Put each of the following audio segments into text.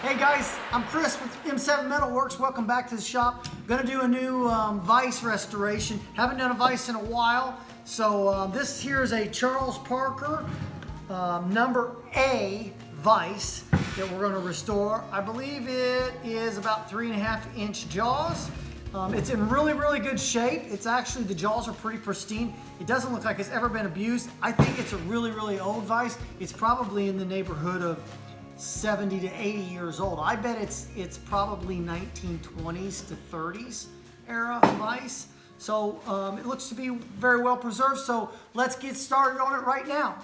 Hey guys, I'm Chris with M7 Metalworks. Welcome back to the shop. Gonna do a new vise restoration. Haven't done a vise in a while. So this here is a Charles Parker number A vise that we're gonna restore. I believe it is about 3.5-inch jaws. It's in really, really good shape. It's actually, the jaws are pretty pristine. It doesn't look like it's ever been abused. I think it's a really, really old vise. It's probably in the neighborhood of 70 to 80 years old. I bet it's probably 1920s to 30s era vise. So it looks to be very well preserved. So let's get started on it right now.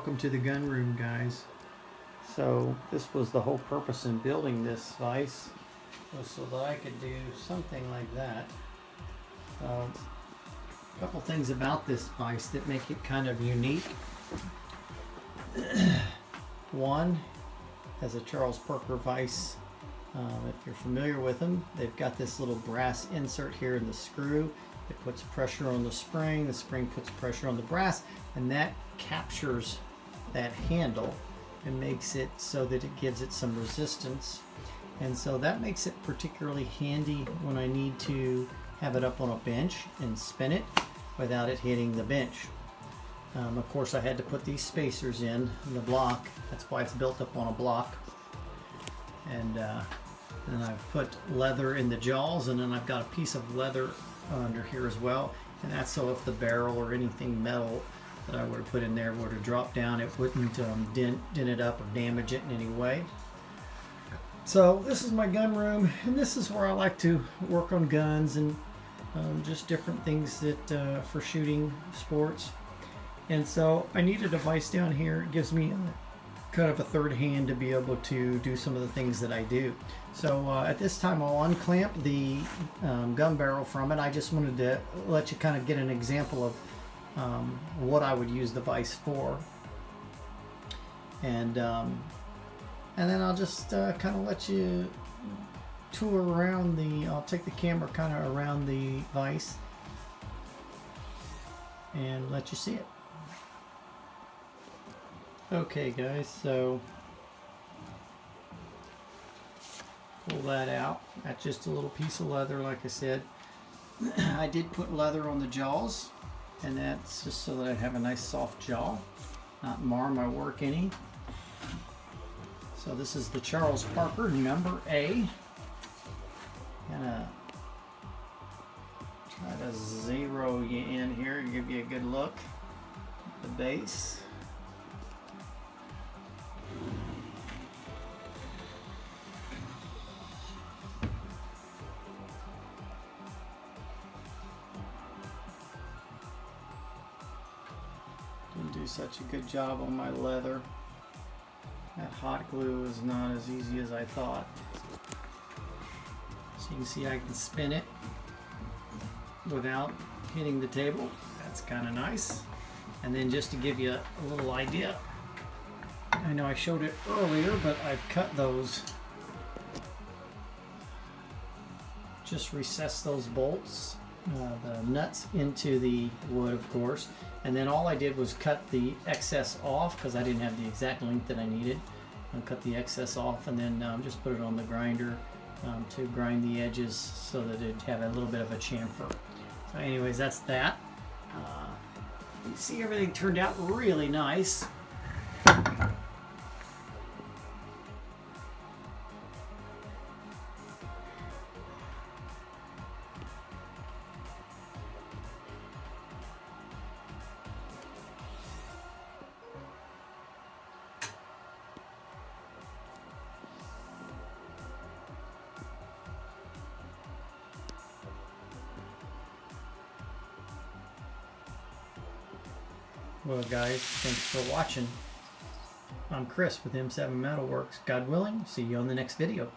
Welcome to the gun room, guys. So this was the whole purpose in building this vise, was so that I could do something like that. A couple things about this vise that make it kind of unique. One, as a Charles Parker vise, if you're familiar with them, they've got this little brass insert here in the screw. It puts pressure on the spring puts pressure on the brass, and that captures that handle and makes it so that it gives it some resistance. And so that makes it particularly handy when I need to have it up on a bench and spin it without it hitting the bench. Of course, I had to put these spacers in the block. That's why it's built up on a block. And then I've put leather in the jaws, and then I've got a piece of leather under here as well, and that's so if the barrel or anything metal that I would have put in there were to drop down, it wouldn't dent it up or damage it in any way. So this is my gun room, and this is where I like to work on guns and just different things that for shooting sports. And so I need a device down here. It gives me kind of a third hand to be able to do some of the things that I do. So at this time I'll unclamp the gun barrel from it. I just wanted to let you kind of get an example of what I would use the vise for. And then I'll just kind of let you tour around I'll take the camera kind of around the vise and let you see it. Okay guys, so pull that out. That's just a little piece of leather, like I said. I did put leather on the jaws, and that's just so that I have a nice soft jaw, not mar my work any. So this is the Charles Parker number A. Gonna try to zero you in here and give you a good look at the base. Didn't do such a good job on my leather. That hot glue is not as easy as I thought. So you can see I can spin it without hitting the table. That's kind of nice. And then just to give you a little idea, I know I showed it earlier, but I've cut those, just recessed those bolts, the nuts into the wood, of course. And then all I did was cut the excess off because I didn't have the exact length that I needed. I cut the excess off and then just put it on the grinder to grind the edges so that it'd have a little bit of a chamfer. So anyways, that's that. You see everything turned out really nice. Well guys, thanks for watching. I'm Chris with M7 Metalworks. God willing, see you on the next video.